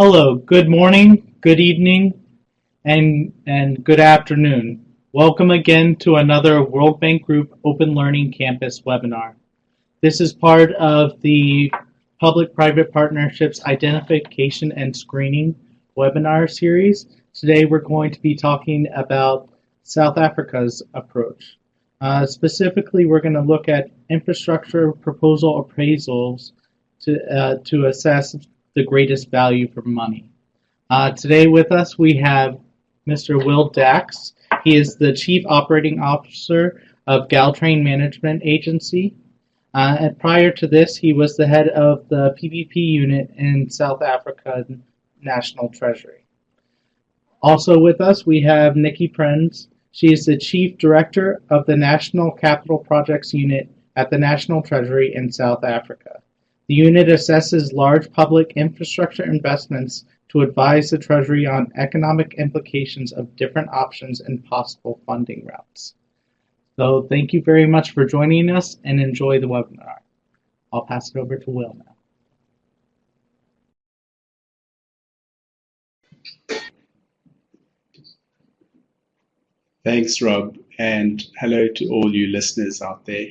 Hello, good morning, good evening, and good afternoon. Welcome again to another World Bank Group Open Learning Campus webinar. This is part of the Public-Private Partnerships Identification and Screening webinar series. Today we're going to be talking about South Africa's approach. Specifically, we're going to look at infrastructure proposal appraisals to assess the greatest value for money. Today with us we have Mr. Will Dax. He is the Chief Operating Officer of Gautrain Management Agency. And prior to this, he was the head of the PPP Unit in South Africa National Treasury. Also with us we have Nikki Prenz. She is the Chief Director of the National Capital Projects Unit at the National Treasury in South Africa. The unit assesses large public infrastructure investments to advise the Treasury on economic implications of different options and possible funding routes. So thank you very much for joining us and enjoy the webinar. I'll pass it over to Will now. Thanks, Rob, and hello to all you listeners out there.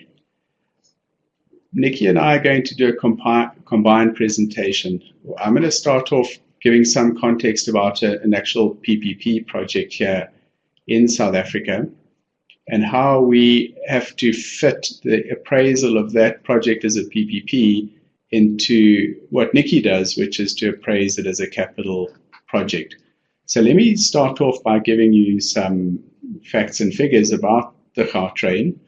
Nikki and I are going to do a combined presentation. I'm going to start off giving some context about an actual PPP project here in South Africa and how we have to fit the appraisal of that project as a PPP into what Nikki does, which is to appraise it as a capital project. So let me start off by giving you some facts and figures about the Gautrain.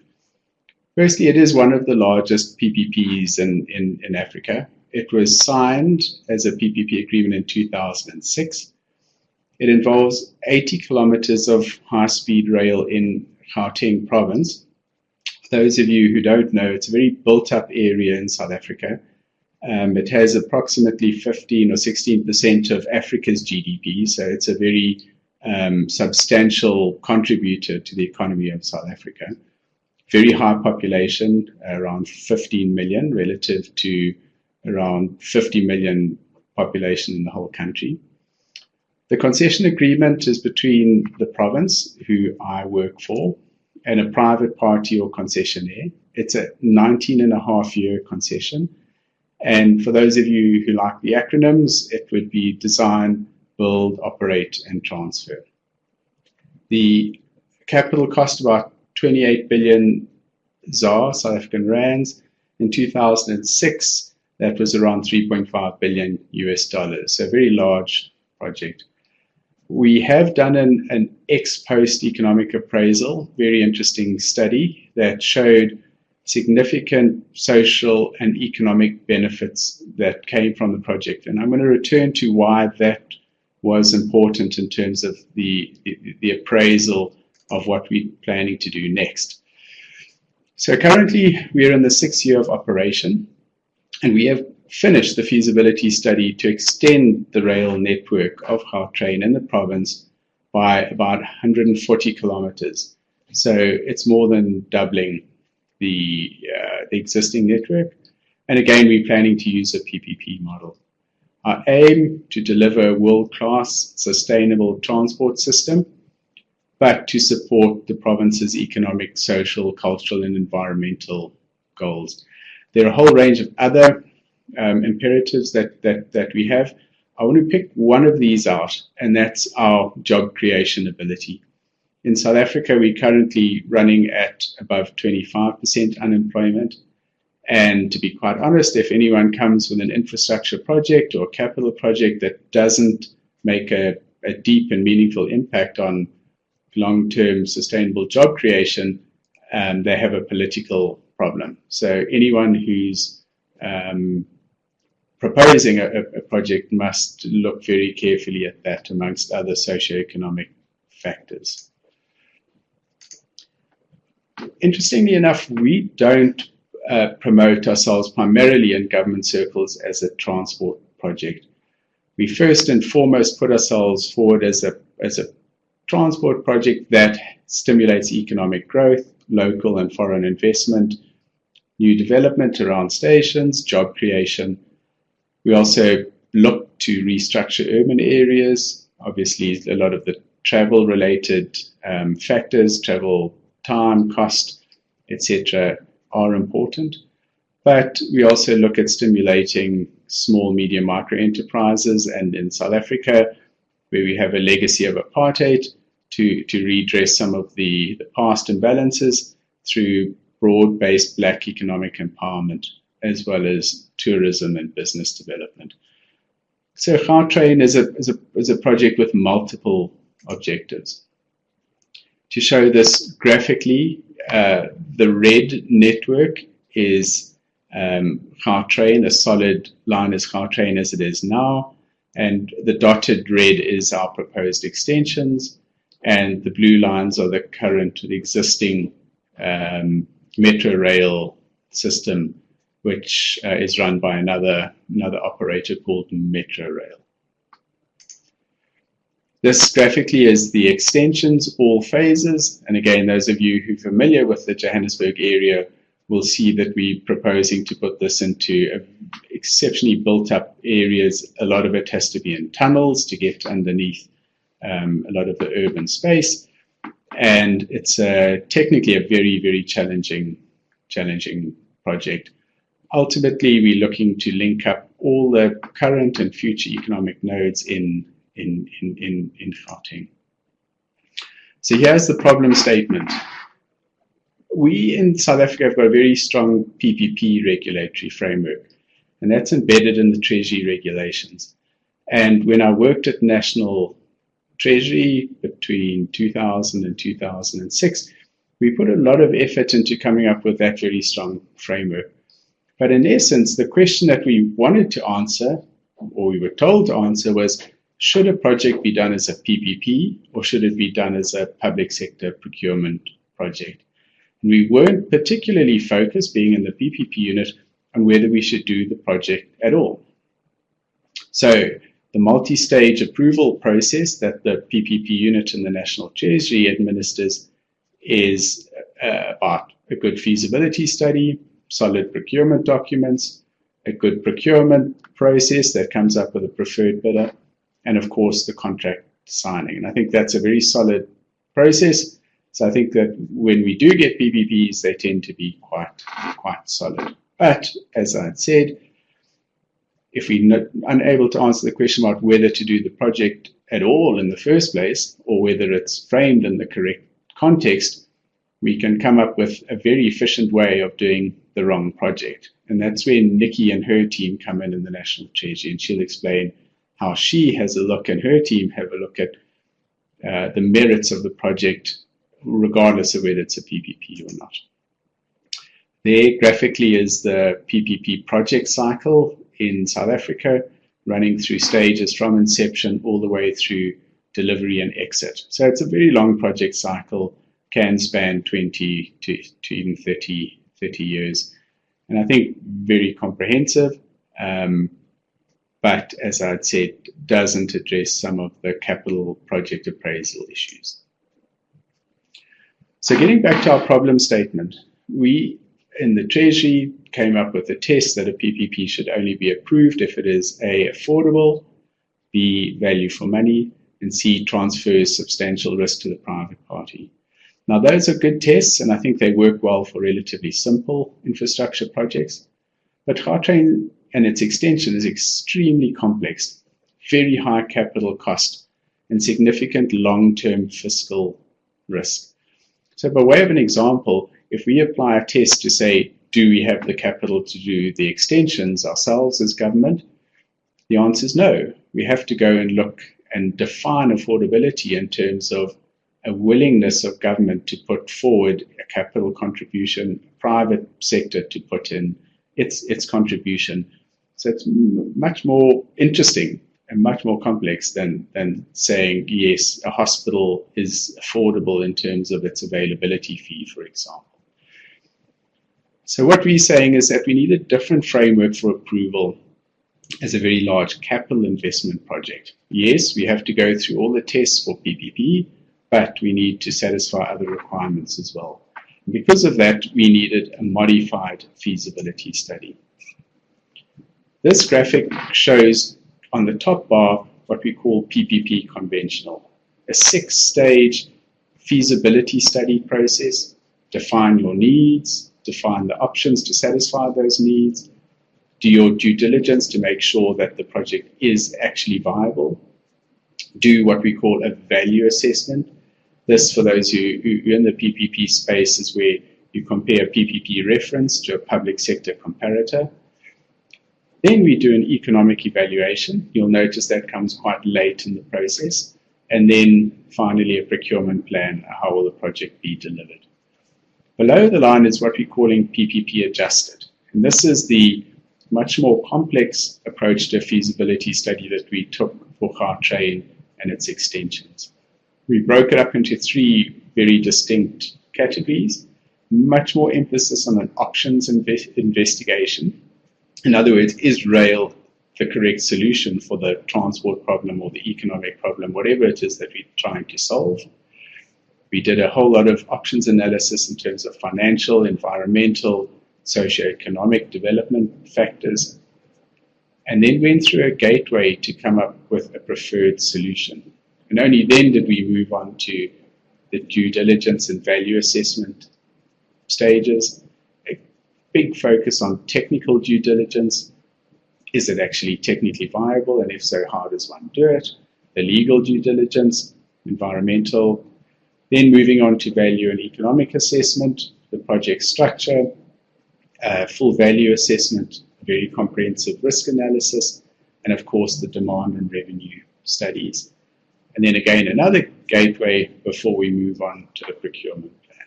Firstly, it is one of the largest PPPs in Africa. It was signed as a PPP agreement in 2006. It involves 80 kilometers of high-speed rail in Gauteng province. For those of you who don't know, it's a very built-up area in South Africa. It has approximately 15 or 16% of Africa's GDP, so it's a very substantial contributor to the economy of South Africa. Very high population, around 15 million relative to around 50 million population in the whole country. The concession agreement is between the province, who I work for, and a private party or concessionaire. It's a 19.5-year concession. And for those of you who like the acronyms, it would be design, build, operate, and transfer. The capital cost about 28 billion ZAR, South African rands. In 2006, that was around 3.5 billion US dollars. So a very large project. We have done an ex-post economic appraisal, very interesting study that showed significant social and economic benefits that came from the project. And I'm going to return to why that was important in terms of the appraisal of what we're planning to do next. So currently we're in the 6th year of operation, and we have finished the feasibility study to extend the rail network of Gautrain in the province by about 140 kilometers. So it's more than doubling the existing network. And again, we're planning to use a PPP model. Our aim to deliver a world-class sustainable transport system, but to support the province's economic, social, cultural, and environmental goals. There are a whole range of other imperatives that we have. I want to pick one of these out, and that's our job creation ability. In South Africa, we're currently running at above 25% unemployment. And to be quite honest, if anyone comes with an infrastructure project or capital project that doesn't make a deep and meaningful impact on long-term sustainable job creation, they have a political problem. So anyone who's proposing a project must look very carefully at that amongst other socioeconomic factors. Interestingly enough, we don't promote ourselves primarily in government circles as a transport project. We first and foremost put ourselves forward as a transport project that stimulates economic growth, local and foreign investment, new development around stations, job creation. We also look to restructure urban areas. Obviously, a lot of the travel-related factors, travel time, cost, etc., are important. But we also look at stimulating small, medium, micro enterprises, and in South Africa, where we have a legacy of apartheid, to redress some of the past imbalances through broad-based black economic empowerment, as well as tourism and business development. So Gautrain is a project with multiple objectives. To show this graphically, the red network is Gautrain, a solid line is Gautrain as it is now, and the dotted red is our proposed extensions, and the blue lines are the existing metro rail system, which is run by another operator called Metro Rail. This graphically is the extensions, all phases, and again, those of you who are familiar with the Johannesburg area will see that we're proposing to put this into exceptionally built up areas. A lot of it has to be in tunnels to get underneath a lot of the urban space, and it's technically a very, very challenging project. Ultimately, we're looking to link up all the current and future economic nodes in Gauteng. So here's the problem statement. We in South Africa have got a very strong PPP regulatory framework, and that's embedded in the Treasury Regulations. And when I worked at National Treasury between 2000 and 2006, we put a lot of effort into coming up with that very strong framework. But in essence, the question that we wanted to answer, or we were told to answer, was, should a project be done as a PPP, or should it be done as a public sector procurement project? And we weren't particularly focused, being in the PPP unit, on whether we should do the project at all. So the multi-stage approval process that the PPP unit in the National Treasury administers is about a good feasibility study, solid procurement documents, a good procurement process that comes up with a preferred bidder, and of course the contract signing. And I think that's a very solid process. So I think that when we do get PPPs, they tend to be quite solid. But as I had said, if we're unable to answer the question about whether to do the project at all in the first place, or whether it's framed in the correct context, we can come up with a very efficient way of doing the wrong project. And that's where Nikki and her team come in the National Treasury, and she'll explain how she has a look and her team have a look at the merits of the project, regardless of whether it's a PPP or not. There graphically is the PPP project cycle in South Africa, running through stages from inception all the way through delivery and exit. So it's a very long project cycle, can span 20 to even 30 years. And I think very comprehensive, but as I'd said, doesn't address some of the capital project appraisal issues. So getting back to our problem statement, we in the Treasury came up with a test that a PPP should only be approved if it is A, affordable, B, value for money, and C, transfers substantial risk to the private party. Now those are good tests, and I think they work well for relatively simple infrastructure projects. But Gautrain and its extension is extremely complex, very high capital cost, and significant long-term fiscal risk. So by way of an example, if we apply a test to say, do we have the capital to do the extensions ourselves as government? The answer is no. We have to go and look and define affordability in terms of a willingness of government to put forward a capital contribution, private sector to put in its contribution. So it's much more interesting and much more complex than saying, yes, a hospital is affordable in terms of its availability fee, for example. So what we're saying is that we need a different framework for approval as a very large capital investment project. Yes, we have to go through all the tests for PPP, but we need to satisfy other requirements as well. And because of that, we needed a modified feasibility study. This graphic shows on the top bar, what we call PPP conventional, a 6-stage feasibility study process. Define your needs, define the options to satisfy those needs, do your due diligence to make sure that the project is actually viable, do what we call a value assessment. This, for those who are in the PPP space, is where you compare a PPP reference to a public sector comparator. Then we do an economic evaluation. You'll notice that comes quite late in the process. And then finally a procurement plan, how will the project be delivered. Below the line is what we're calling PPP adjusted. And this is the much more complex approach to a feasibility study that we took for Gautrain and its extensions. We broke it up into 3 very distinct categories, much more emphasis on an options investigation. In other words, is rail the correct solution for the transport problem or the economic problem, whatever it is that we're trying to solve? We did a whole lot of options analysis in terms of financial, environmental, socioeconomic development factors, and then went through a gateway to come up with a preferred solution. And only then did we move on to the due diligence and value assessment stages. A big focus on technical due diligence. Is it actually technically viable? And if so, how does one do it? The legal due diligence, environmental, then moving on to value and economic assessment, the project structure, full value assessment, very comprehensive risk analysis, and of course the demand and revenue studies. And then again, another gateway before we move on to the procurement plan.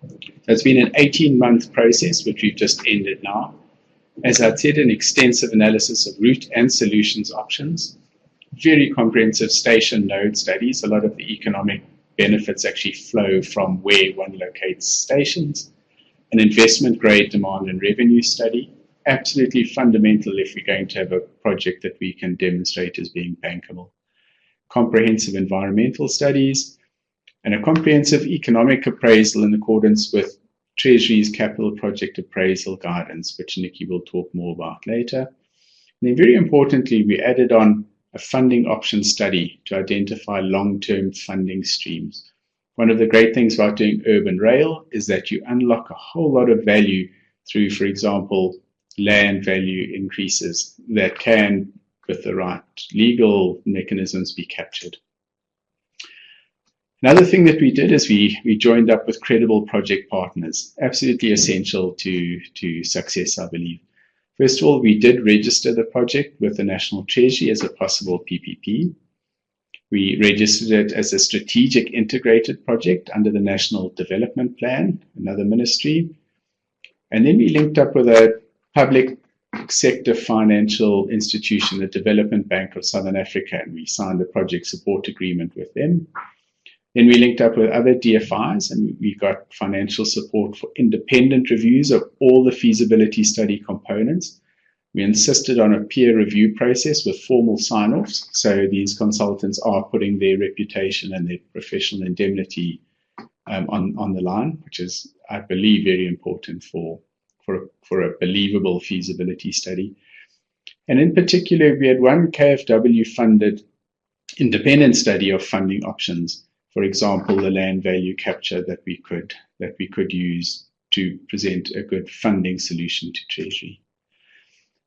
So it's been an 18-month process, which we've just ended now. As I said, an extensive analysis of route and solutions options, very comprehensive station node studies. A lot of the economic benefits actually flow from where one locates stations. An investment grade demand and revenue study, absolutely fundamental if we're going to have a project that we can demonstrate as being bankable. Comprehensive environmental studies, and a comprehensive economic appraisal in accordance with Treasury's capital project appraisal guidance, which Nikki will talk more about later. And then very importantly, we added on a funding option study to identify long-term funding streams. One of the great things about doing urban rail is that you unlock a whole lot of value through, for example, land value increases that can, with the right legal mechanisms, be captured. Another thing that we did is we joined up with credible project partners, absolutely essential to success, I believe. First of all, we did register the project with the National Treasury as a possible PPP. We registered it as a strategic integrated project under the National Development Plan, another ministry. And then we linked up with a public sector financial institution, the Development Bank of Southern Africa, and we signed a project support agreement with them. Then we linked up with other DFIs and we got financial support for independent reviews of all the feasibility study components. We insisted on a peer review process with formal sign-offs, so these consultants are putting their reputation and their professional indemnity on the line, which is, I believe, very important for a believable feasibility study. And in particular, we had one KfW-funded independent study of funding options. For example, the land value capture that we could use to present a good funding solution to Treasury.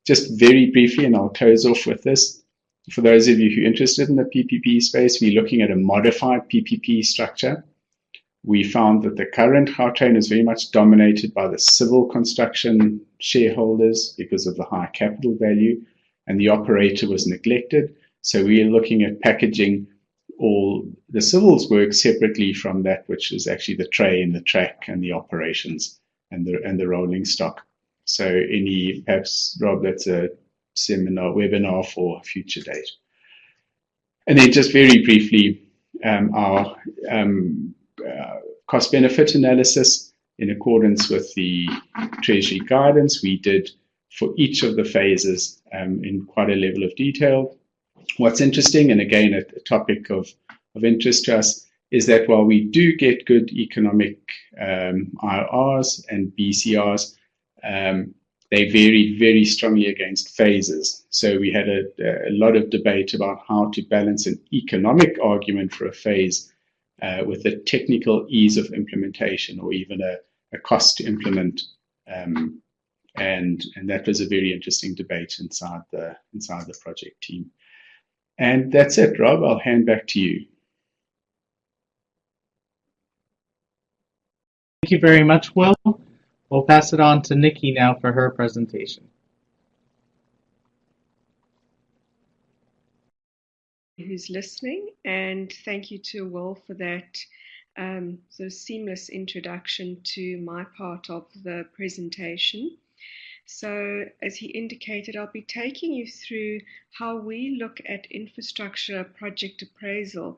Just very briefly, and I'll close off with this. For those of you who are interested in the PPP space, we're looking at a modified PPP structure. We found that the current Gautrain is very much dominated by the civil construction shareholders because of the high capital value, and the operator was neglected. So we are looking at packaging all the civils work separately from that which is actually the train, the track, and the operations and the rolling stock. So perhaps, Rob, that's a webinar for a future date. And then just very briefly, our cost-benefit analysis in accordance with the Treasury guidance we did for each of the phases in quite a level of detail. What's interesting, and again a topic of interest to us, is that while we do get good economic IRRs and BCRs, they varied very strongly against phases. So we had a lot of debate about how to balance an economic argument for a phase with the technical ease of implementation, or even a cost to implement. And that was a very interesting debate inside the project team. And that's it, Rob. I'll hand back to you. Thank you very much, Will. We'll pass it on to Nikki now for her presentation. Who's listening, and thank you to Will for that sort of seamless introduction to my part of the presentation. So, as he indicated, I'll be taking you through how we look at infrastructure project appraisal,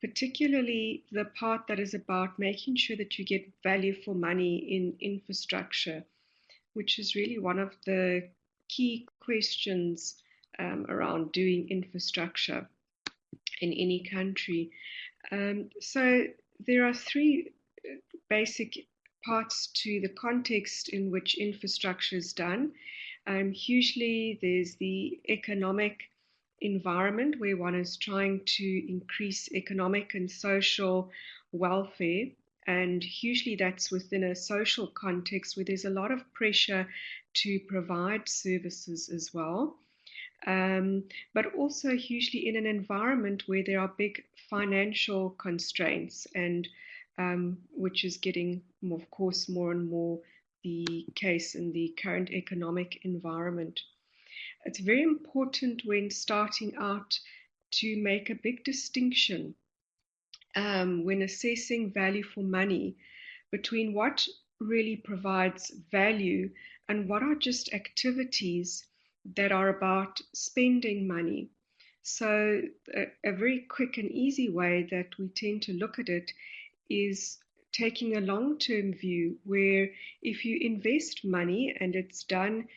particularly the part that is about making sure that you get value for money in infrastructure, which is really one of the key questions around doing infrastructure in any country. So there are three basic parts to the context in which infrastructure is done. Hugely, there's the economic environment where one is trying to increase economic and social welfare. And hugely that's within a social context where there's a lot of pressure to provide services as well. But also hugely in an environment where there are big financial constraints, and which is getting, of course, more and more the case in the current economic environment. It's very important when starting out to make a big distinction when assessing value for money between what really provides value and what are just activities that are about spending money. So a very quick and easy way that we tend to look at it is taking a long-term view, where if you invest money and it's done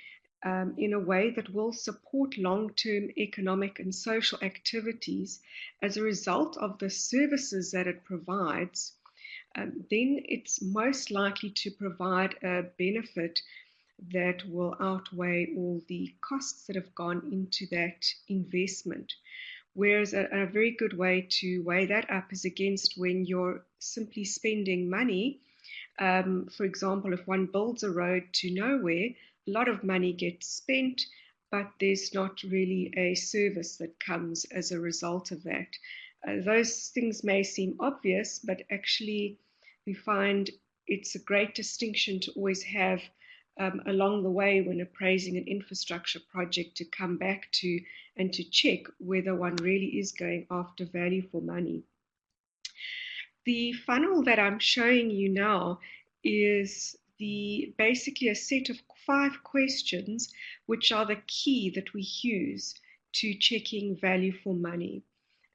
in a way that will support long-term economic and social activities as a result of the services that it provides, then it's most likely to provide a benefit that will outweigh all the costs that have gone into that investment. Whereas a very good way to weigh that up is against when you're simply spending money. For example, if one builds a road to nowhere, a lot of money gets spent, but there's not really a service that comes as a result of that. Those things may seem obvious, but actually we find it's a great distinction to always have along the way when appraising an infrastructure project, to come back to and to check whether one really is going after value for money. The funnel that I'm showing you now is basically a set of 5 questions which are the key that we use to checking value for money.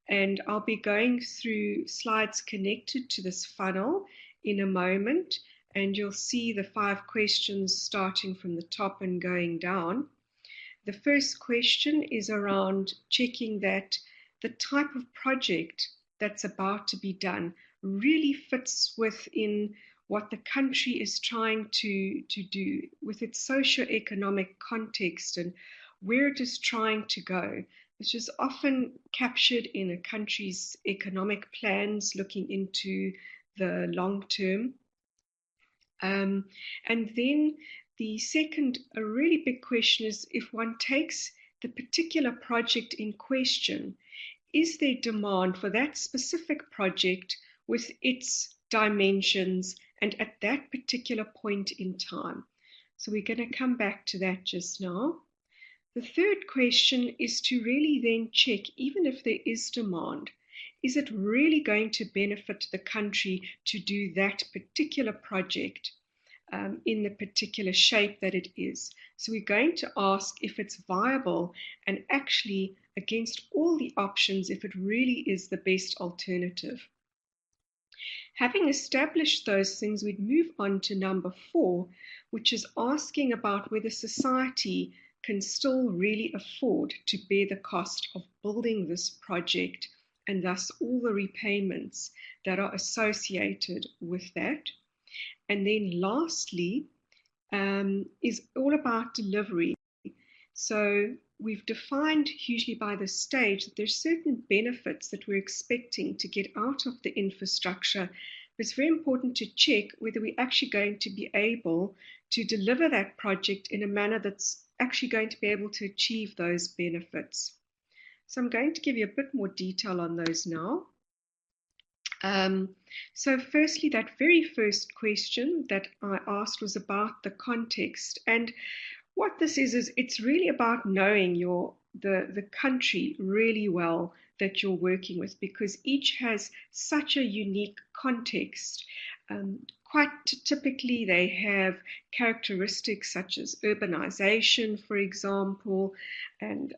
And I'll be going through slides connected to this funnel in a moment, and you'll see the 5 questions starting from the top and going down. The first question is around checking that the type of project that's about to be done really fits within what the country is trying to do with its socio-economic context and where it is trying to go, which is often captured in a country's economic plans looking into the long term. And then the second, a really big question is, if one takes the particular project in question, is there demand for that specific project with its dimensions and at that particular point in time? So we're going to come back to that just now. The third question is to really then check, even if there is demand, is it really going to benefit the country to do that particular project in the particular shape that it is? So we're going to ask if it's viable and actually against all the options, if it really is the best alternative. Having established those things, we'd move on to number 4, which is asking about whether society can still really afford to bear the cost of building this project and thus all the repayments that are associated with that. And then lastly, is all about delivery. So we've defined hugely by this stage that there's certain benefits that we're expecting to get out of the infrastructure. But it's very important to check whether we're actually going to be able to deliver that project in a manner that's actually going to be able to achieve those benefits. So I'm going to give you a bit more detail on those now. So firstly, that very first question that I asked was about the context. And what this is it's really about knowing the country really well that you're working with, because each has such a unique context. Quite typically, they have characteristics such as urbanization, for example, and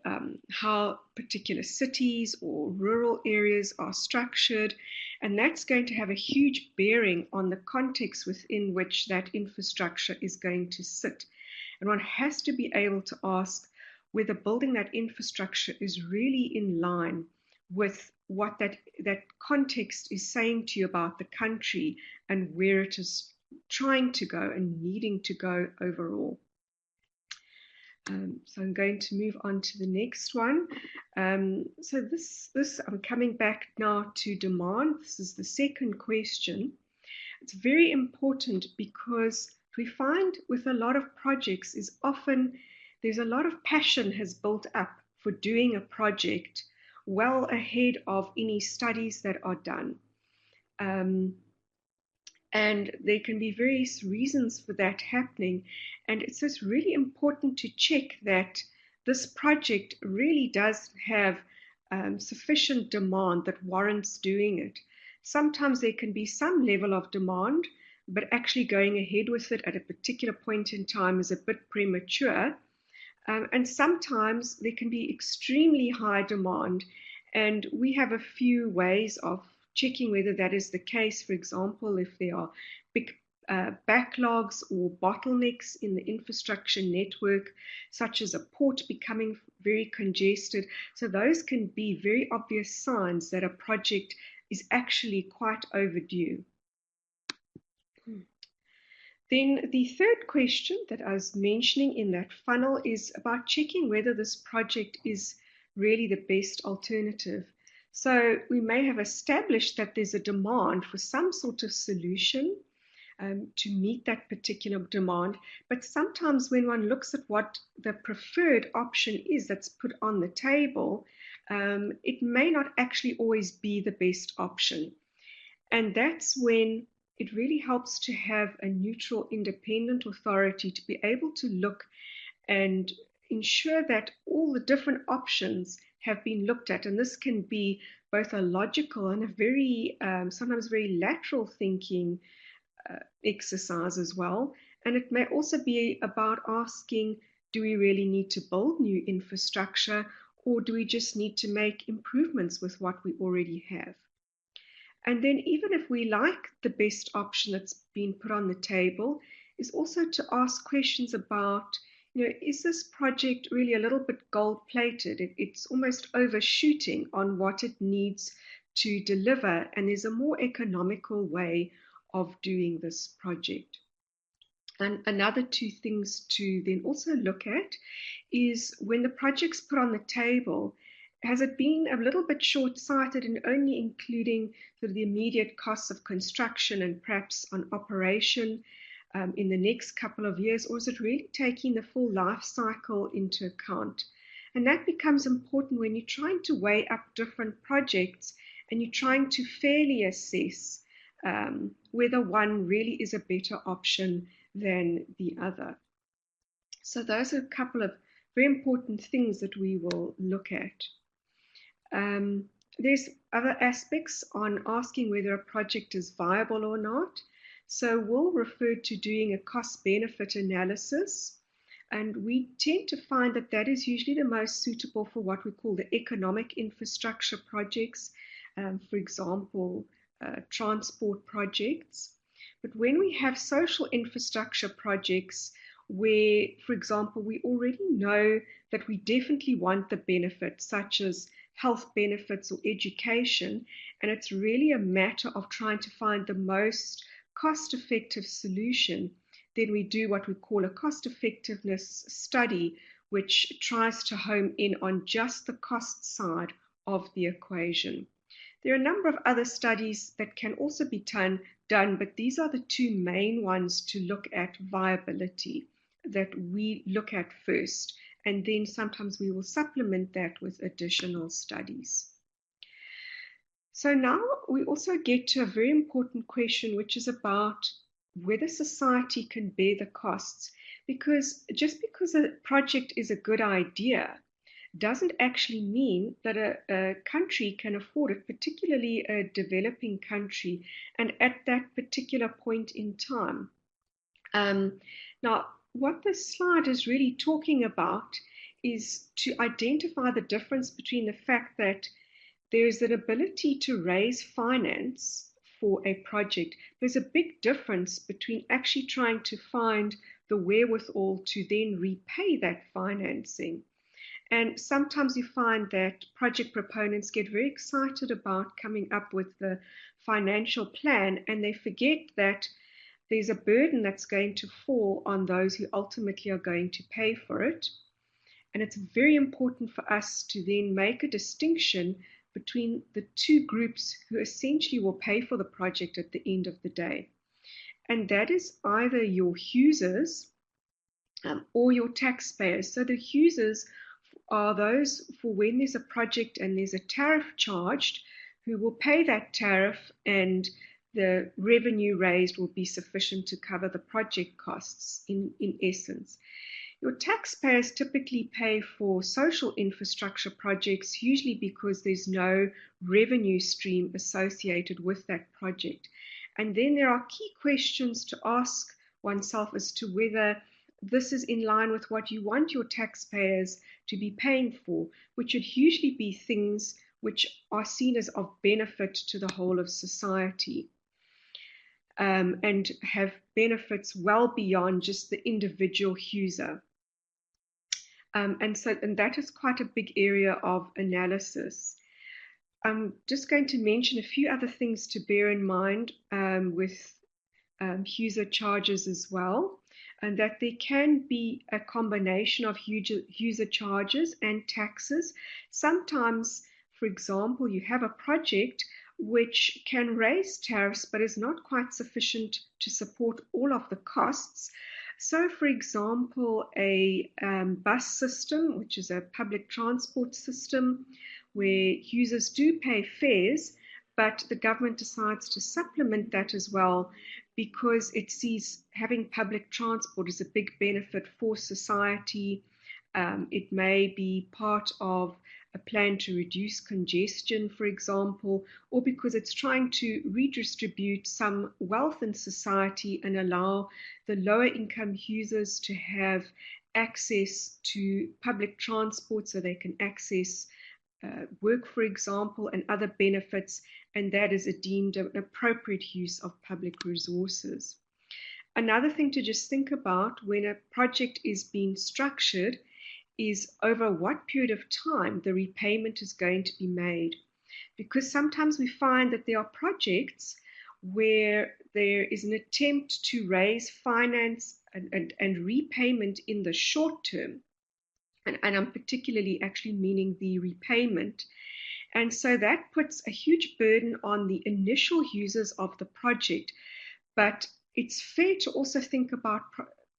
how particular cities or rural areas are structured. And that's going to have a huge bearing on the context within which that infrastructure is going to sit. And one has to be able to ask whether building that infrastructure is really in line with what that context is saying to you about the country and where it is trying to go and needing to go overall. So I'm going to move on to the next one. So this I'm coming back now to demand. This is the second question. It's very important because we find with a lot of projects is often there's a lot of passion has built up for doing a project well ahead of any studies that are done. And there can be various reasons for that happening. And it's just really important to check that this project really does have sufficient demand that warrants doing it. Sometimes there can be some level of demand, but actually going ahead with it at a particular point in time is a bit premature. And sometimes there can be extremely high demand, and we have a few ways of checking whether that is the case. For example, if there are big backlogs or bottlenecks in the infrastructure network, such as a port becoming very congested. So those can be very obvious signs that a project is actually quite overdue. Then the third question that I was mentioning in that funnel is about checking whether this project is really the best alternative. So we may have established that there's a demand for some sort of solution to meet that particular demand, but sometimes when one looks at what the preferred option is that's put on the table, it may not actually always be the best option. And that's when it really helps to have a neutral, independent authority to be able to look and ensure that all the different options have been looked at. And this can be both a logical and a very, sometimes very lateral thinking exercise as well. And it may also be about asking, do we really need to build new infrastructure, or do we just need to make improvements with what we already have? And then even if we like the best option that's been put on the table, is also to ask questions about, is this project really a little bit gold-plated? It's almost overshooting on what it needs to deliver, and there's a more economical way of doing this project. And another two things to then also look at is when the project's put on the table, has it been a little bit short-sighted in only including sort of the immediate costs of construction and perhaps on operation in the next couple of years, or is it really taking the full life cycle into account? And that becomes important when you're trying to weigh up different projects and you're trying to fairly assess whether one really is a better option than the other. So those are a couple of very important things that we will look at. There's other aspects on asking whether a project is viable or not. So we'll refer to doing a cost-benefit analysis, and we tend to find that that is usually the most suitable for what we call the economic infrastructure projects, for example, transport projects. But when we have social infrastructure projects where, for example, we already know that we definitely want the benefits, such as health benefits or education, and it's really a matter of trying to find the most cost-effective solution, then we do what we call a cost effectiveness study, which tries to home in on just the cost side of the equation. There are a number of other studies that can also be done, but these are the two main ones to look at viability that we look at first, and then sometimes we will supplement that with additional studies. So now we also get to a very important question, which is about whether society can bear the costs, because just because a project is a good idea doesn't actually mean that a country can afford it, particularly a developing country, and at that particular point in time. Now, what this slide is really talking about is to identify the difference between the fact that there is an ability to raise finance for a project. There's a big difference between actually trying to find the wherewithal to then repay that financing. And sometimes you find that project proponents get very excited about coming up with the financial plan, and they forget that there's a burden that's going to fall on those who ultimately are going to pay for it. And it's very important for us to then make a distinction between the two groups who essentially will pay for the project at the end of the day. And that is either your users or your taxpayers. So the users are those for when there's a project and there's a tariff charged, who will pay that tariff, and the revenue raised will be sufficient to cover the project costs in essence. Your taxpayers typically pay for social infrastructure projects, usually because there's no revenue stream associated with that project. And then there are key questions to ask oneself as to whether this is in line with what you want your taxpayers to be paying for, which would usually be things which are seen as of benefit to the whole of society, and have benefits well beyond just the individual user. And that is quite a big area of analysis. I'm just going to mention a few other things to bear in mind with user charges as well, and that there can be a combination of user charges and taxes. Sometimes, for example, you have a project which can raise tariffs but is not quite sufficient to support all of the costs. So, for example, a bus system, which is a public transport system where users do pay fares, but the government decides to supplement that as well because it sees having public transport as a big benefit for society. It may be part of a plan to reduce congestion, for example, or because it's trying to redistribute some wealth in society and allow the lower income users to have access to public transport so they can access work, for example, and other benefits, and that is deemed an appropriate use of public resources. Another thing to just think about when a project is being structured is over what period of time the repayment is going to be made. Because sometimes we find that there are projects where there is an attempt to raise finance and repayment in the short term. And I'm particularly actually meaning the repayment. And so that puts a huge burden on the initial users of the project. But it's fair to also think about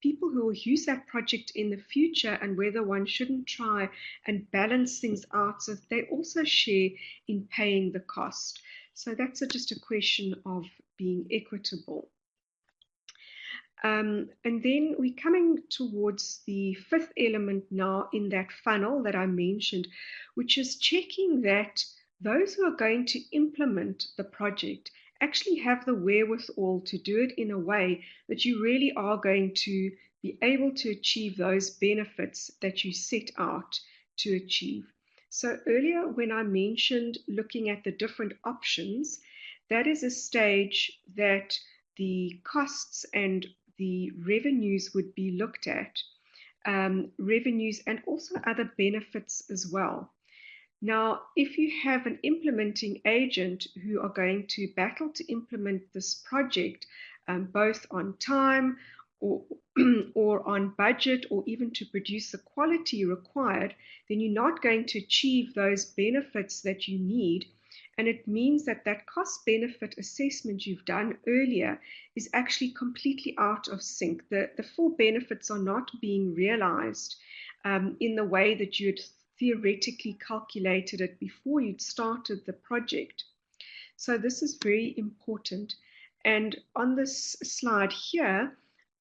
people who will use that project in the future and whether one shouldn't try and balance things out so that they also share in paying the cost. So that's just a question of being equitable. And then we're coming towards the fifth element now in that funnel that I mentioned, which is checking that those who are going to implement the project actually have the wherewithal to do it in a way that you really are going to be able to achieve those benefits that you set out to achieve. So earlier when I mentioned looking at the different options, that is a stage that the costs and the revenues would be looked at, revenues and also other benefits as well. Now, if you have an implementing agent who are going to battle to implement this project both on time, or, or on budget, or even to produce the quality required, then you're not going to achieve those benefits that you need. And it means that that cost-benefit assessment you've done earlier is actually completely out of sync. The full benefits are not being realized in the way that you'd theoretically calculated it before you'd started the project. So this is very important. And on this slide here,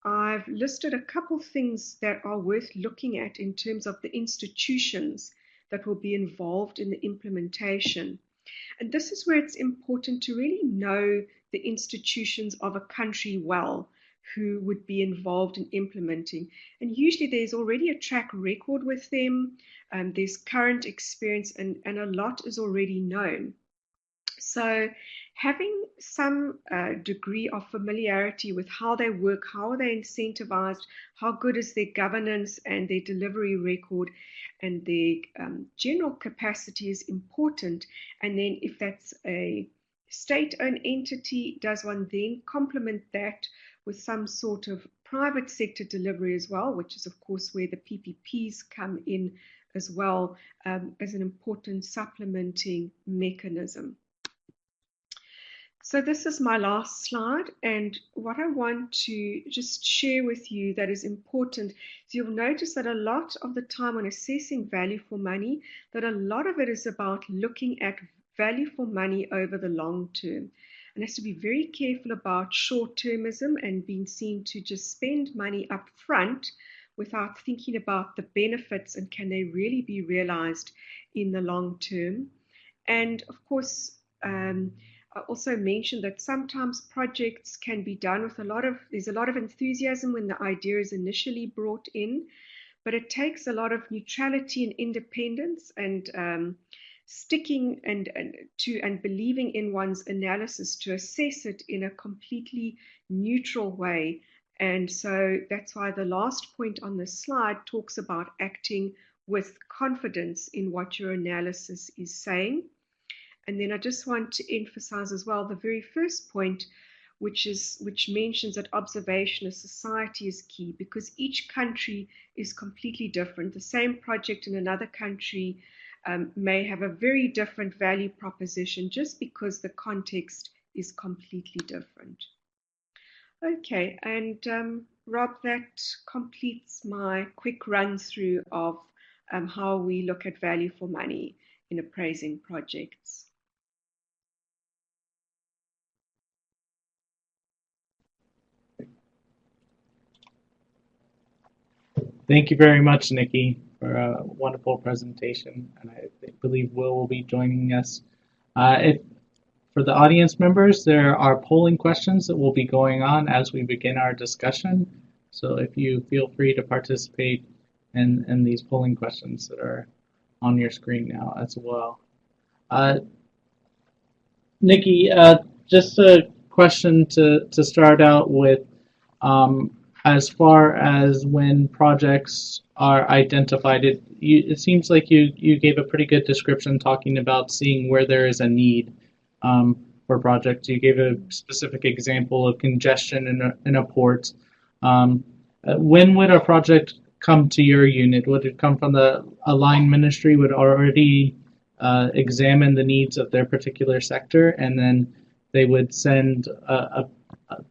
I've listed a couple things that are worth looking at in terms of the institutions that will be involved in the implementation. And this is where it's important to really know the institutions of a country well who would be involved in implementing. And usually there's already a track record with them, there's current experience, and a lot is already known. So having some degree of familiarity with how they work, how are they incentivized, how good is their governance and their delivery record, and their general capacity is important. And then if that's a state-owned entity, does one then complement that with some sort of private sector delivery as well, which is of course where the PPPs come in as well, as an important supplementing mechanism. So this is my last slide, and what I want to just share with you that is important is you'll notice that a lot of the time when assessing value for money, that a lot of it is about looking at value for money over the long term. And has to be very careful about short-termism and being seen to just spend money up front without thinking about the benefits and can they really be realized in the long term. And of course, I also mentioned that sometimes projects can be done with there's a lot of enthusiasm when the idea is initially brought in, but it takes a lot of neutrality and independence and sticking and believing in one's analysis to assess it in a completely neutral way. And so that's why the last point on this slide talks about acting with confidence in what your analysis is saying. And then I just want to emphasize as well the very first point, which mentions that observation of society is key, because each country is completely different. The same project in another country may have a very different value proposition just because the context is completely different. Okay, and Rob, that completes my quick run through of how we look at value for money in appraising projects. Thank you very much, Nikki, for a wonderful presentation, and I believe Will be joining us. For the audience members, there are polling questions that will be going on as we begin our discussion, so if you feel free to participate in these polling questions that are on your screen now as well. Nikki, just a question to start out with. As far as when projects are identified, it seems like you gave a pretty good description talking about seeing where there is a need for projects. You gave a specific example of congestion in a port. When would a project come to your unit? Would it come from a line ministry would already examine the needs of their particular sector, and then they would send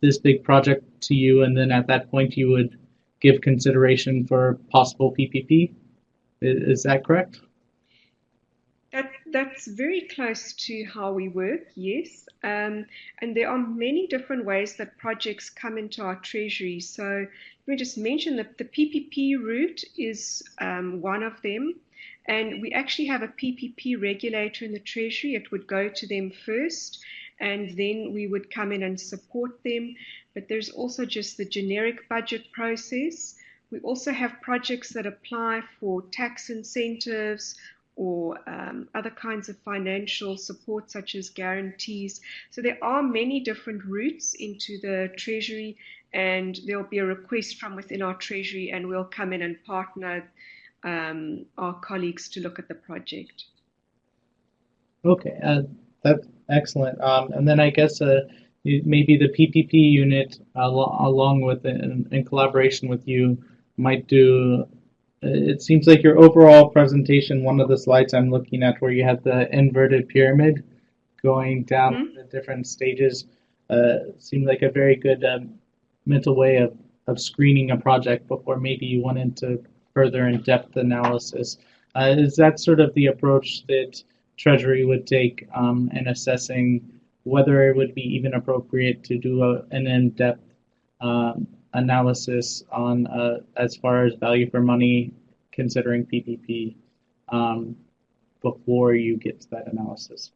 this big project to you, and then at that point you would give consideration for possible PPP? Is that correct? That's very close to how we work, yes. And there are many different ways that projects come into our Treasury. So let me just mention that the PPP route is one of them. And we actually have a PPP regulator in the Treasury. It would go to them first, and then we would come in and support them. But there's also just the generic budget process. We also have projects that apply for tax incentives or other kinds of financial support such as guarantees. So there are many different routes into the Treasury, and there'll be a request from within our Treasury, and we'll come in and partner our colleagues to look at the project. Okay, that's excellent. And then I guess maybe the PPP unit, along with in collaboration with you, might do. It seems like your overall presentation, one of the slides I'm looking at, where you had the inverted pyramid going down the different stages, seemed like a very good mental way of screening a project before maybe you went into further in-depth analysis. Is that sort of the approach that Treasury would take in assessing whether it would be even appropriate to do an in-depth analysis on as far as value for money, considering PPP, before you get to that analysis?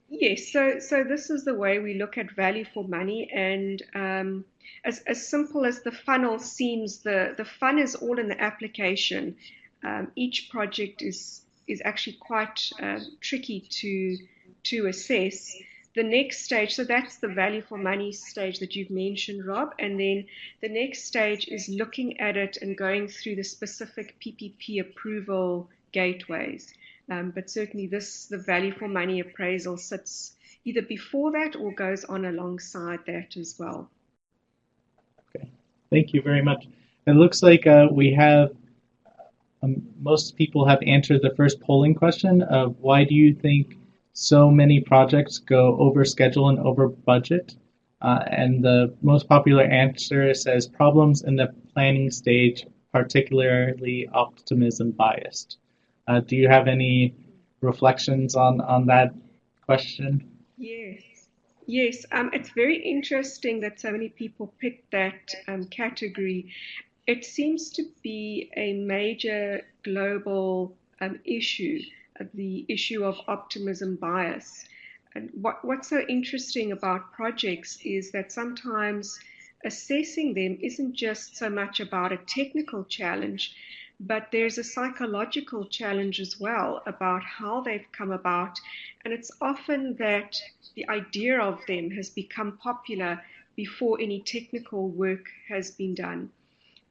Yes, so this is the way we look at value for money, and as simple as the funnel seems, the fun is all in the application. Each project is actually quite tricky to assess. The next stage, so that's the value for money stage that you've mentioned, Rob, and then the next stage is looking at it and going through the specific PPP approval gateways. But certainly the value for money appraisal sits either before that or goes on alongside that as well. Okay, thank you very much. It looks like we have, most people have answered the first polling question of why do you think so many projects go over schedule and over budget? And the most popular answer says problems in the planning stage, particularly optimism biased. Do you have any reflections on that question? Yes. Yes, it's very interesting that so many people picked that category. It seems to be a major global issue, the issue of optimism bias. And what's so interesting about projects is that sometimes assessing them isn't just so much about a technical challenge, but there's a psychological challenge as well about how they've come about. And it's often that the idea of them has become popular before any technical work has been done.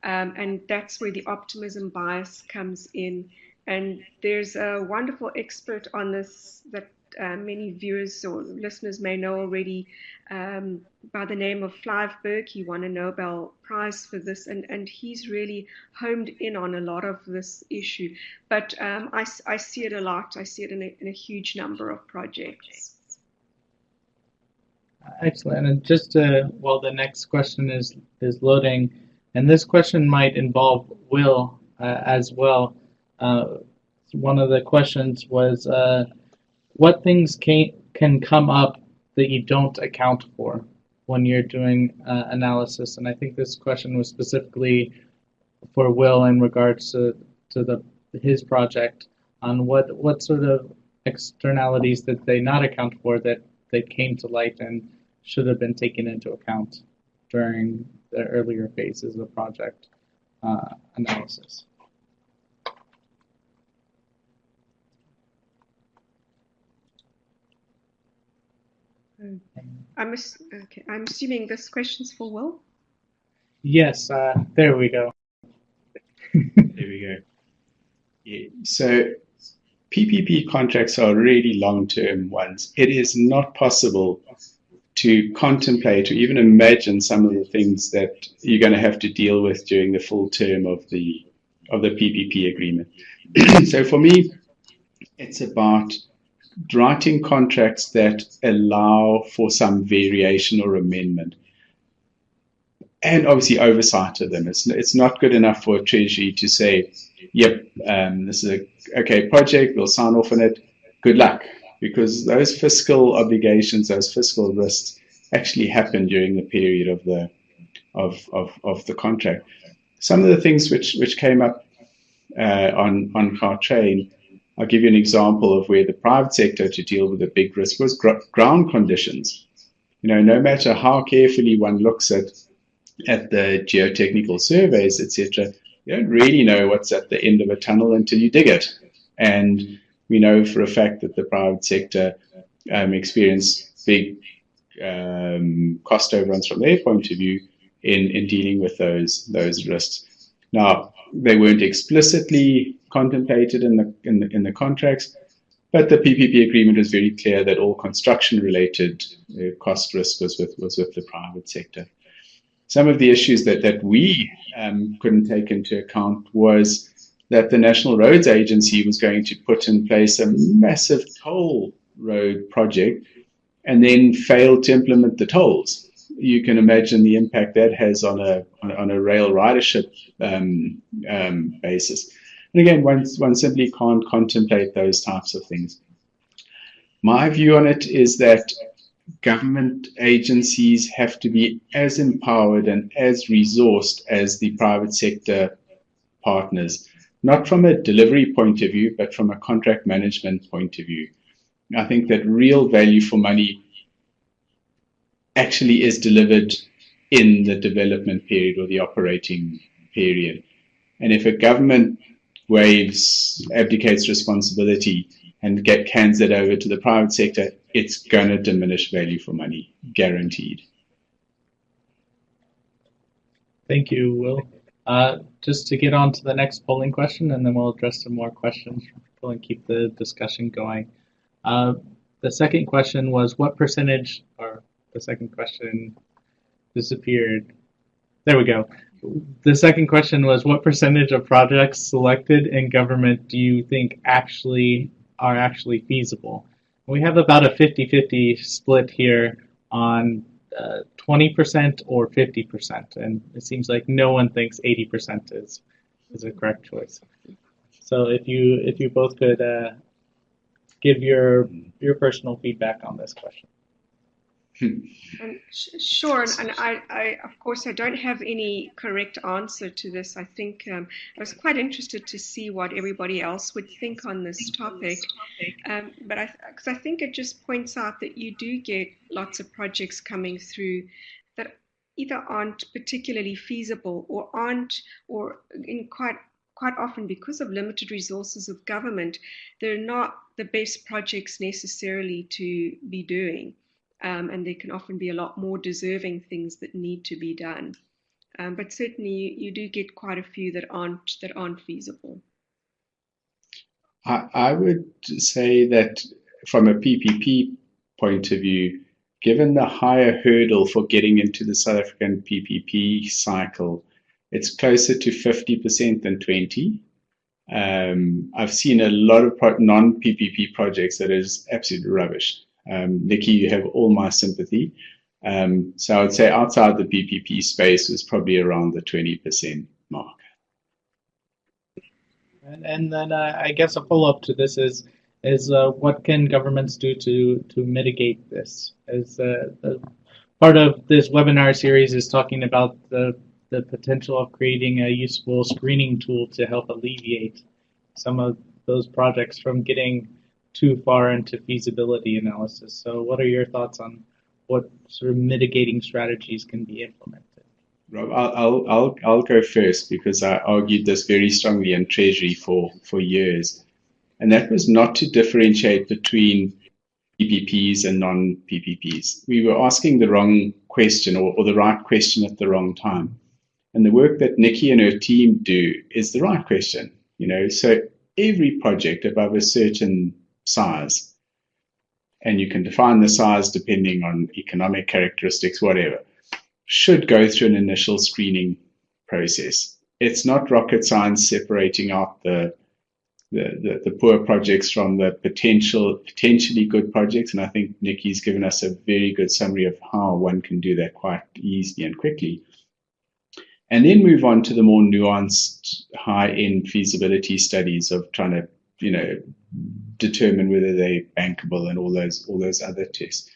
And that's where the optimism bias comes in. And there's a wonderful expert on this that many viewers or listeners may know already, by the name of Clive Burke. He won a Nobel Prize for this, and he's really homed in on a lot of this issue. But I see it a lot. I see it in a huge number of projects. Excellent. And just while the next question is loading, and this question might involve Will as well. One of the questions was, what things can come up that you don't account for when you're doing analysis? And I think this question was specifically for Will in regards to his project, on what sort of externalities did they not account for that came to light and should have been taken into account during the earlier phases of project analysis. I'm assuming this question's for Will? Yes, there we go. There we go. Yeah. So PPP contracts are really long-term ones. It is not possible to contemplate or even imagine some of the things that you're going to have to deal with during the full term of the PPP agreement. So for me, it's about writing contracts that allow for some variation or amendment, and obviously oversight of them. It's not good enough for a Treasury to say, yep, this is a okay project, we'll sign off on it, good luck, because those fiscal obligations, those fiscal risks actually happen during the period of the contract. Some of the things which came up on Gautrain, I'll give you an example of where the private sector to deal with a big risk was ground conditions. No matter how carefully one looks at the geotechnical surveys, etc., you don't really know what's at the end of a tunnel until you dig it. And we know for a fact that the private sector experienced big cost overruns from their point of view in dealing with those risks. Now, they weren't explicitly contemplated in the contracts, But the PPP agreement was very clear that all construction-related cost risk was with the private sector. Some of the issues that we couldn't take into account was that the National Roads Agency was going to put in place a massive toll road project and then failed to implement the tolls. You can imagine the impact that has on a rail ridership basis. And again, one simply can't contemplate those types of things. My view on it is that government agencies have to be as empowered and as resourced as the private sector partners, not from a delivery point of view, but from a contract management point of view. I think that real value for money actually is delivered in the development period or the operating period. And if a government abdicates responsibility and hands it over to the private sector, it's going to diminish value for money, guaranteed. Thank you, Will. Just to get on to the next polling question, and then we'll address some more questions from people and keep the discussion going. The second question was what percentage, or the second question disappeared. There we go. The second question was what percentage of projects selected in government do you think are actually feasible? We have about a 50-50 split here on 20% or 50%, and it seems like no one thinks 80% is a correct choice. So if you both could give your personal feedback on this question. Sure, and I, of course, I don't have any correct answer to this. I think I was quite interested to see what everybody else would think on this topic, but because I think it just points out that you do get lots of projects coming through that either aren't particularly feasible or quite often because of limited resources of government, they're not the best projects necessarily to be doing. And there can often be a lot more deserving things that need to be done. But certainly you do get quite a few that aren't feasible. I would say that from a PPP point of view, given the higher hurdle for getting into the South African PPP cycle, it's closer to 50% than 20%. I've seen a lot of non-PPP projects that is absolute rubbish. Nikki, you have all my sympathy. So I would say outside the PPP space was probably around the 20% mark. And then I guess a follow-up to this is what can governments do to mitigate this? As part of this webinar series is talking about the potential of creating a useful screening tool to help alleviate some of those projects from getting too far into feasibility analysis. So what are your thoughts on what sort of mitigating strategies can be implemented? Rob, I'll go first because I argued this very strongly in Treasury for years. And that was not to differentiate between PPPs and non-PPPs. We were asking the wrong question or the right question at the wrong time. And the work that Nikki and her team do is the right question. So every project above a certain size, and you can define the size depending on economic characteristics, whatever, should go through an initial screening process. It's not rocket science separating out the poor projects from the potentially good projects, and I think Nikki's given us a very good summary of how one can do that quite easily and quickly. And then move on to the more nuanced high-end feasibility studies of trying to, determine whether they're bankable and all those other tests.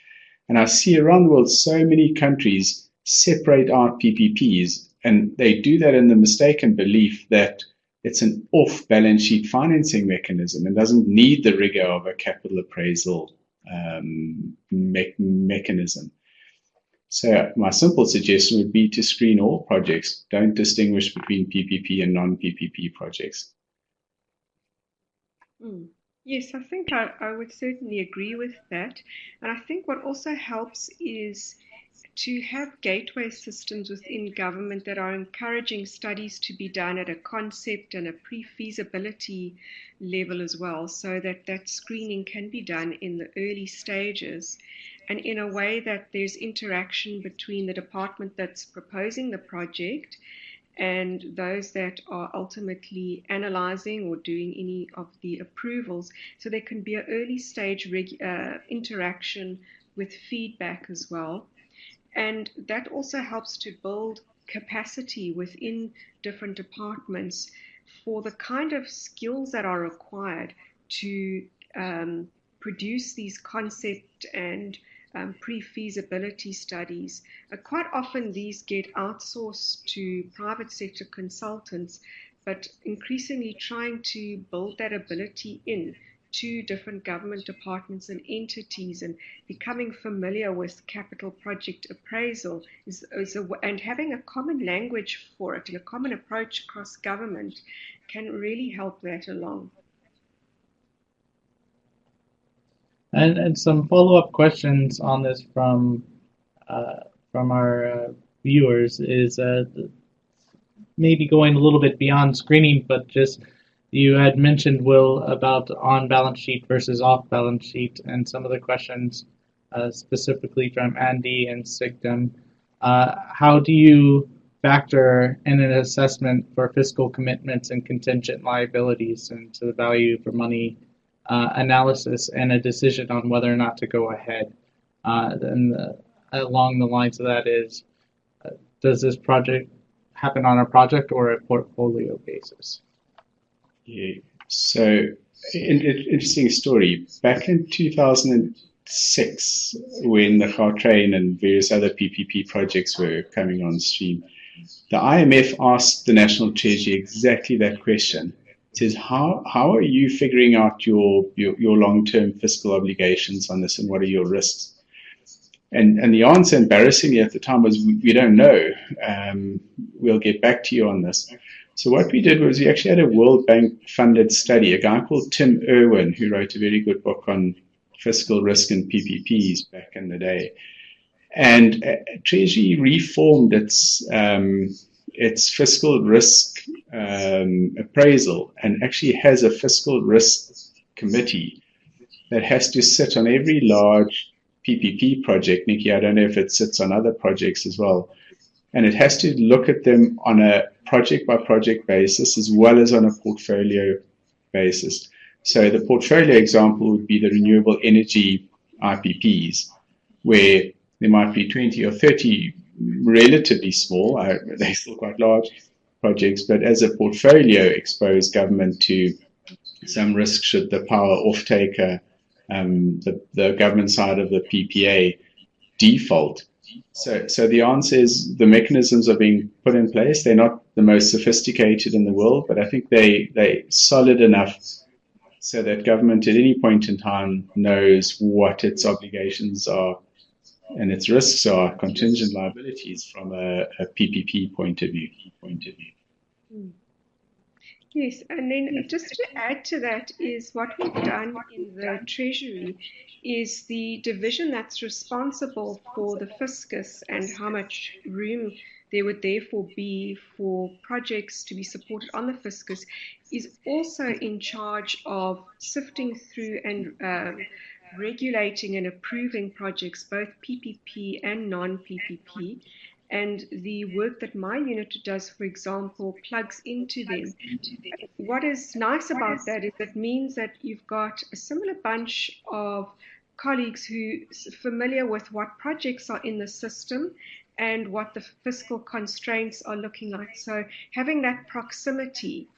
And I see around the world so many countries separate out PPPs, and they do that in the mistaken belief that it's an off-balance sheet financing mechanism and doesn't need the rigor of a capital appraisal mechanism. So my simple suggestion would be to screen all projects. Don't distinguish between PPP and non-PPP projects. Yes, I think I would certainly agree with that. And I think what also helps is to have gateway systems within government that are encouraging studies to be done at a concept and a pre-feasibility level as well, so that that screening can be done in the early stages and in a way that there's interaction between the department that's proposing the project and those that are ultimately analyzing or doing any of the approvals. So there can be an early stage interaction with feedback as well. And that also helps to build capacity within different departments for the kind of skills that are required to produce these concept and pre-feasibility studies. Quite often these get outsourced to private sector consultants, but increasingly trying to build that ability in to different government departments and entities, and becoming familiar with capital project appraisal and having a common language for it and a common approach across government can really help that along. And some follow-up questions on this from our viewers is maybe going a little bit beyond screening, but just you had mentioned, Will, about on-balance sheet versus off-balance sheet, and some of the questions specifically from Andy and Sigdom. How do you factor in an assessment for fiscal commitments and contingent liabilities into the value for money analysis and a decision on whether or not to go ahead? Along the lines of that is, does this project happen on a project or a portfolio basis? Yeah. So, interesting story. Back in 2006, when the Gautrain and various other PPP projects were coming on stream, the IMF asked the National Treasury exactly that question. It says, how are you figuring out your long-term fiscal obligations on this, and what are your risks? And the answer, embarrassingly at the time, was, we don't know. We'll get back to you on this. So what we did was we actually had a World Bank funded study, a guy called Tim Irwin, who wrote a very good book on fiscal risk and PPPs back in the day. And Treasury reformed its fiscal risk appraisal, and actually has a fiscal risk committee that has to sit on every large PPP project. Nikki, I don't know if it sits on other projects as well. And it has to look at them on a project-by-project basis as well as on a portfolio basis. So the portfolio example would be the renewable energy IPPs, where there might be 20 or 30 relatively small, they're still quite large projects, but as a portfolio, expose government to some risk should the power off-taker, the government side of the PPA, default. So the answer is the mechanisms are being put in place. They're not the most sophisticated in the world, but I think they're solid enough so that government at any point in time knows what its obligations are and its risks are, contingent liabilities from a PPP point of view. Yes, and then just to add to that is what we've done in the Treasury is the division that's responsible for the fiscus and how much room there would therefore be for projects to be supported on the fiscus is also in charge of sifting through and regulating and approving projects, both PPP and non-PPP. And the work that my unit does, for example, plugs into them. What is nice about that is it means that you've got a similar bunch of colleagues who are familiar with what projects are in the system and what the fiscal constraints are looking like. So having that proximity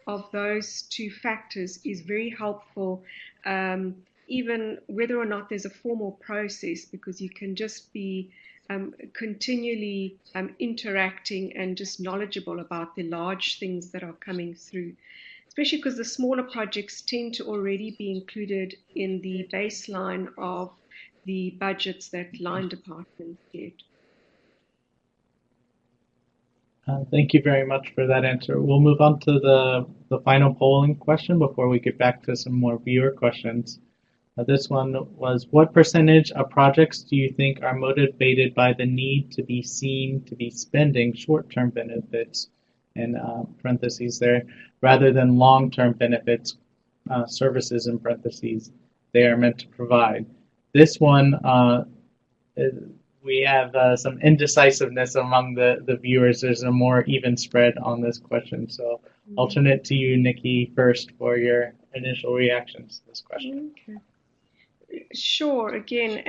of those two factors is very helpful, even whether or not there's a formal process, because you can just be continually interacting and just knowledgeable about the large things that are coming through, especially because the smaller projects tend to already be included in the baseline of the budgets that line departments get. Thank you very much for that answer. We'll move on to the final polling question before we get back to some more viewer questions. This one was, what percentage of projects do you think are motivated by the need to be seen to be spending short-term benefits, in parentheses there, rather than long-term benefits, services in parentheses, they are meant to provide? This one, we have some indecisiveness among the viewers. There's a more even spread on this question. So I'll turn it to you, Nikki, first for your initial reactions to this question. Okay. Sure. Again,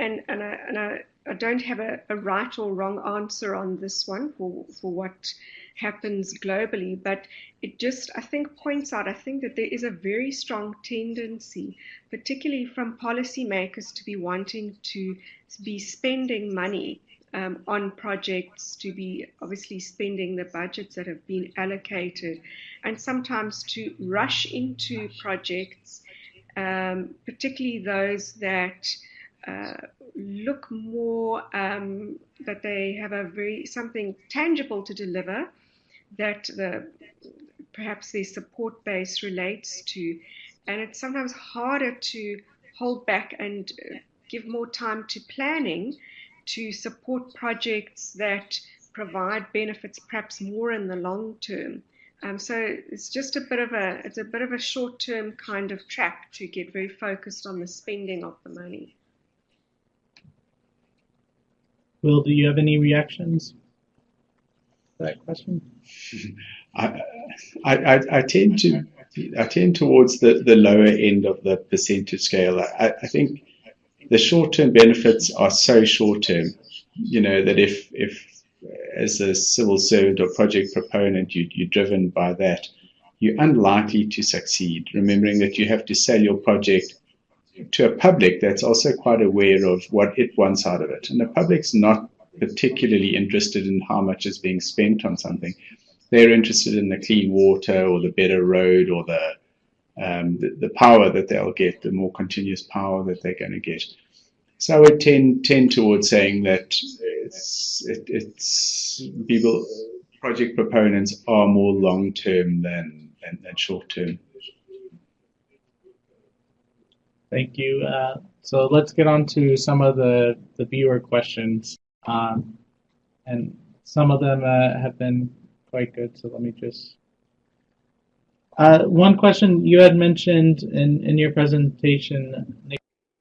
I don't have a right or wrong answer on this one for what happens globally, but it just, I think, points out, I think that there is a very strong tendency, particularly from policymakers, to be wanting to be spending money on projects, to be obviously spending the budgets that have been allocated, and sometimes to rush into projects, particularly those that look more that they have something tangible to deliver, that perhaps their support base relates to, and it's sometimes harder to hold back and give more time to planning to support projects that provide benefits perhaps more in the long term. So it's just a bit of a short-term kind of trap to get very focused on the spending of the money. Will, do you have any reactions to that question? I tend towards the lower end of the percentage scale. I think the short-term benefits are so short-term, that if as a civil servant or project proponent, you're driven by that, you're unlikely to succeed, remembering that you have to sell your project to a public that's also quite aware of what it wants out of it. And the public's not particularly interested in how much is being spent on something. They're interested in the clean water or the better road or the power that they'll get, the more continuous power that they're going to get. So I would tend towards saying that it's people, project proponents are more long-term than short-term. Thank you. So let's get on to some of the viewer questions. And some of them have been quite good, so let me just... one question you had mentioned in your presentation,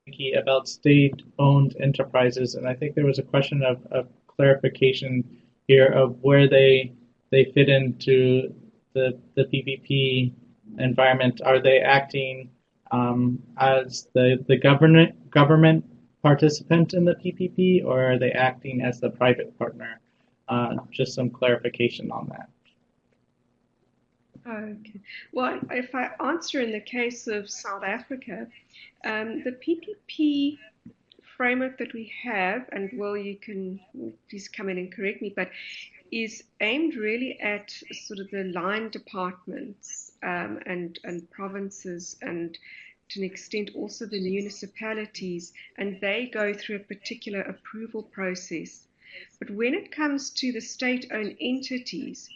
Nikki, about state-owned enterprises, and I think there was a question of clarification here of where they fit into the PPP environment. Are they acting as the government participant in the PPP, or are they acting as the private partner? Just some clarification on that. Okay. Well, if I answer in the case of South Africa, the PPP framework that we have, and Will, you can please come in and correct me, but is aimed really at sort of the line departments and provinces, and to an extent also the municipalities, and they go through a particular approval process. But when it comes to the state-owned entities,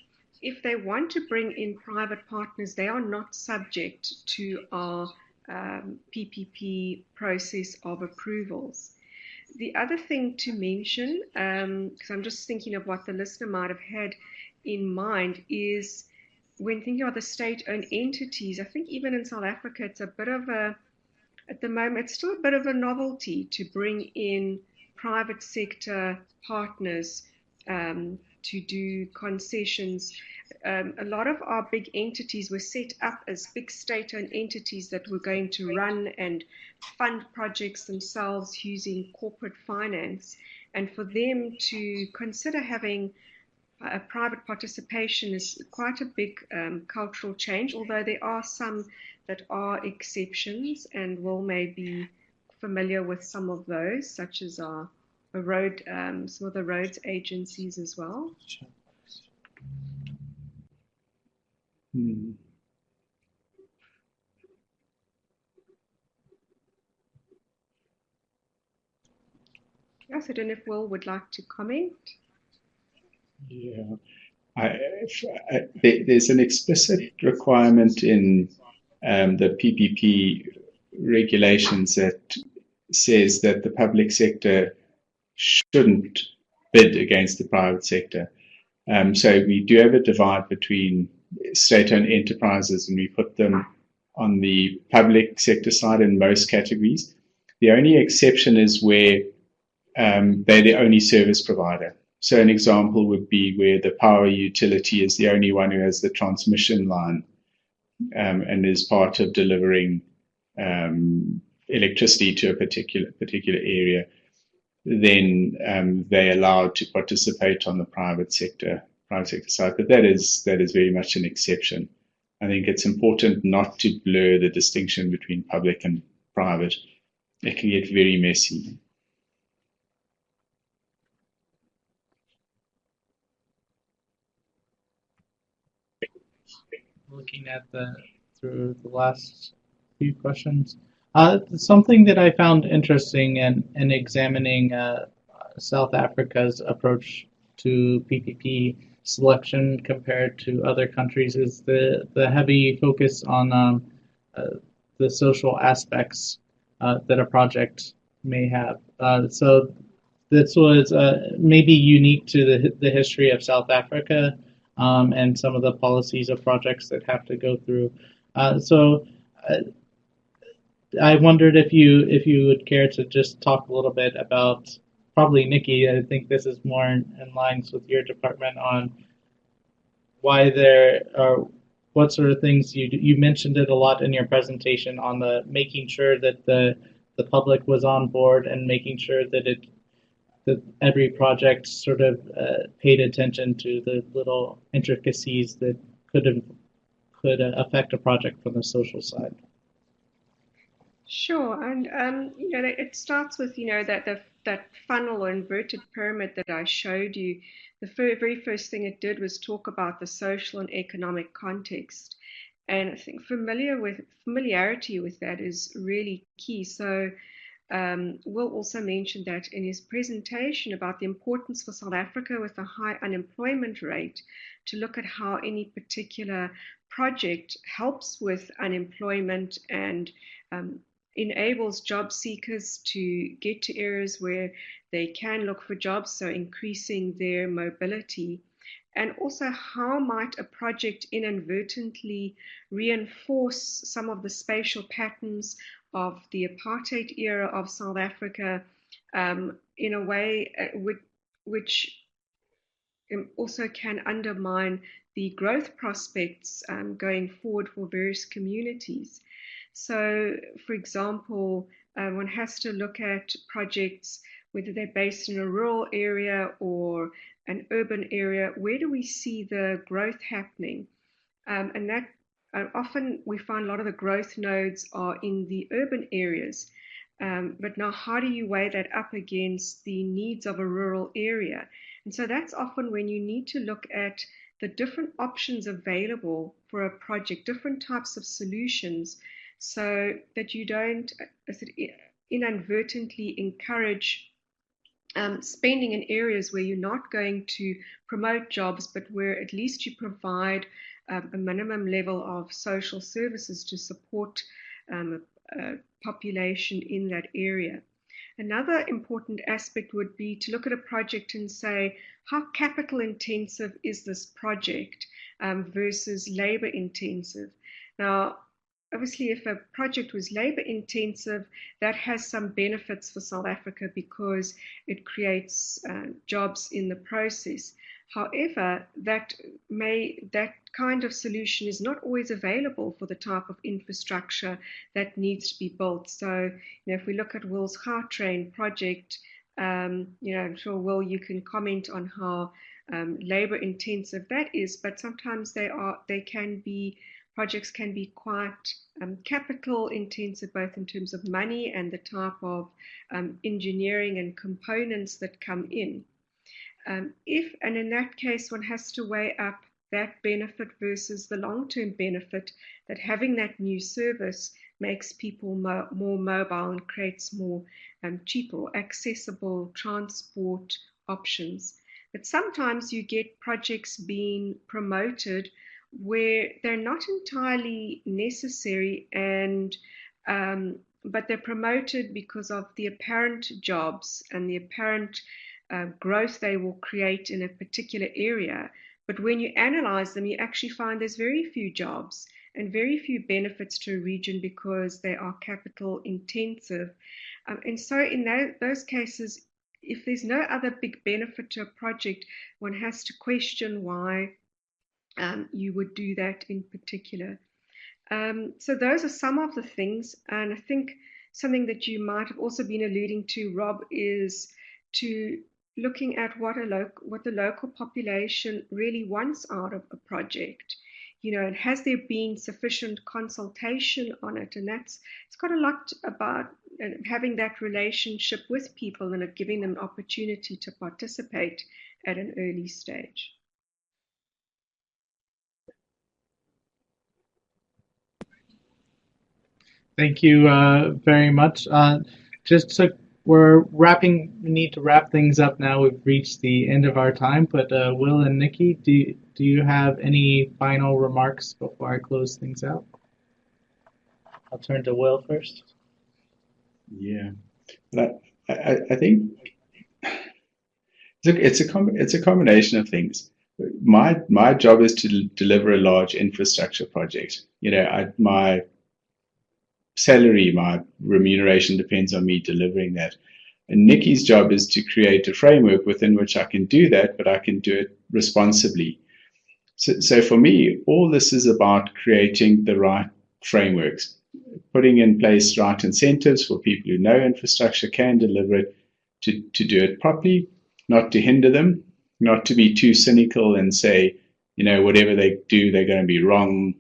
if they want to bring in private partners, they are not subject to our PPP process of approvals. The other thing to mention, because I'm just thinking of what the listener might have had in mind, is when thinking of the state-owned entities, I think even in South Africa, it's a bit of at the moment, it's still a bit of a novelty to bring in private sector partners to do concessions. A lot of our big entities were set up as big state-owned entities that were going to run and fund projects themselves using corporate finance. And for them to consider having a private participation is quite a big cultural change, although there are some that are exceptions, and Will may be familiar with some of those, such as some of the roads agencies as well. Sure. Yes, I don't know if Will would like to comment. Yeah, there's an explicit requirement in the PPP regulations that says that the public sector shouldn't bid against the private sector. So we do have a divide between state-owned enterprises, and we put them on the public sector side in most categories. The only exception is where they're the only service provider. So an example would be where the power utility is the only one who has the transmission line and is part of delivering electricity to a particular area. Then they're allowed to participate on the private sector side. But that is very much an exception. I think it's important not to blur the distinction between public and private. It can get very messy. Looking at through the last few questions, something that I found interesting in examining South Africa's approach to PPP selection compared to other countries is the heavy focus on the social aspects that a project may have. So this was maybe unique to the history of South Africa and some of the policies of projects that have to go through. So I wondered if you would care to just talk a little bit about, probably Nikki, I think this is more in lines with your department, on why there are, what sort of things you mentioned it a lot in your presentation on the making sure that the public was on board and making sure that every project sort of paid attention to the little intricacies that could affect a project from the social side. Sure, and it starts with that funnel or inverted pyramid that I showed you. The very first thing it did was talk about the social and economic context, and I think familiarity with that is really key. So Will also mentioned that in his presentation about the importance for South Africa with a high unemployment rate to look at how any particular project helps with unemployment and enables job seekers to get to areas where they can look for jobs, so increasing their mobility. And also, how might a project inadvertently reinforce some of the spatial patterns of the apartheid era of South Africa in a way which also can undermine the growth prospects going forward for various communities. So, for example, one has to look at projects, whether they're based in a rural area or an urban area. Where do we see the growth happening? And that often we find a lot of the growth nodes are in the urban areas. But now, how do you weigh that up against the needs of a rural area? And so that's often when you need to look at the different options available for a project, different types of solutions, so that you don't inadvertently encourage spending in areas where you're not going to promote jobs, but where at least you provide a minimum level of social services to support a population in that area. Another important aspect would be to look at a project and say, how capital intensive is this project versus labor intensive? Now, obviously, if a project was labor intensive, that has some benefits for South Africa because it creates jobs in the process. However, that kind of solution is not always available for the type of infrastructure that needs to be built. So, if we look at Will's Gautrain project, I'm sure, Will, you can comment on how labor intensive that is, but sometimes projects can be quite capital intensive, both in terms of money and the type of engineering and components that come in. And in that case, one has to weigh up that benefit versus the long-term benefit that having that new service makes people more mobile and creates more cheaper, accessible transport options. But sometimes you get projects being promoted where they're not entirely necessary, and but they're promoted because of the apparent jobs and the apparent growth they will create in a particular area. But when you analyze them, you actually find there's very few jobs and very few benefits to a region because they are capital intensive. And so in those cases, if there's no other big benefit to a project, one has to question why you would do that in particular. So those are some of the things, and I think something that you might have also been alluding to, Rob, is to looking at what the local population really wants out of a project. And has there been sufficient consultation on it? And it's got a lot about having that relationship with people and giving them an opportunity to participate at an early stage. Thank you very much. We need to wrap things up now. We've reached the end of our time, but Will and Nikki, do you have any final remarks before I close things out? I'll turn to Will first. Yeah, but I think it's a combination of things. My job is to deliver a large infrastructure project. My salary, my remuneration depends on me delivering that. And Nikki's job is to create a framework within which I can do that, but I can do it responsibly. So for me, all this is about creating the right frameworks, putting in place right incentives for people who know infrastructure, can deliver it, to do it properly, not to hinder them, not to be too cynical and say, whatever they do, they're going to be wrong.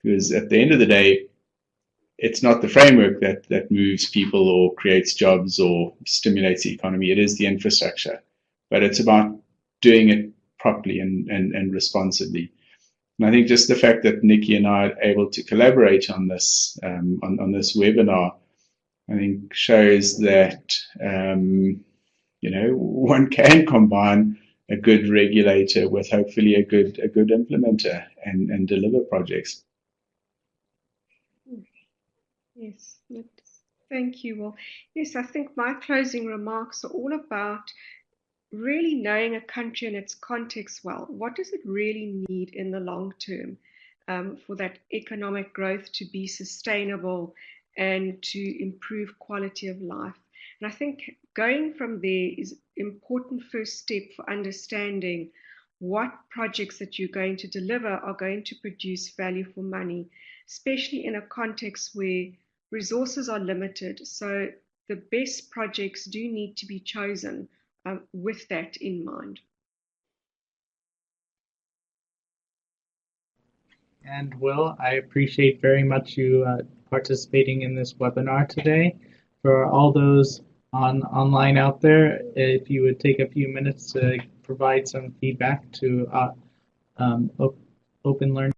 Because at the end of the day, it's not the framework that moves people or creates jobs or stimulates the economy. It is the infrastructure. But it's about doing it properly and responsibly. And I think just the fact that Nikki and I are able to collaborate on this on this webinar, I think shows that one can combine a good regulator with hopefully a good implementer and deliver projects. Yes, thank you. Well, yes, I think my closing remarks are all about really knowing a country and its context well. What does it really need in the long term for that economic growth to be sustainable and to improve quality of life? And I think going from there is an important first step for understanding what projects that you're going to deliver are going to produce value for money, especially in a context where resources are limited. So the best projects do need to be chosen with that in mind. And Will, I appreciate very much you participating in this webinar today. For all those online out there, if you would take a few minutes to provide some feedback to Open Learning.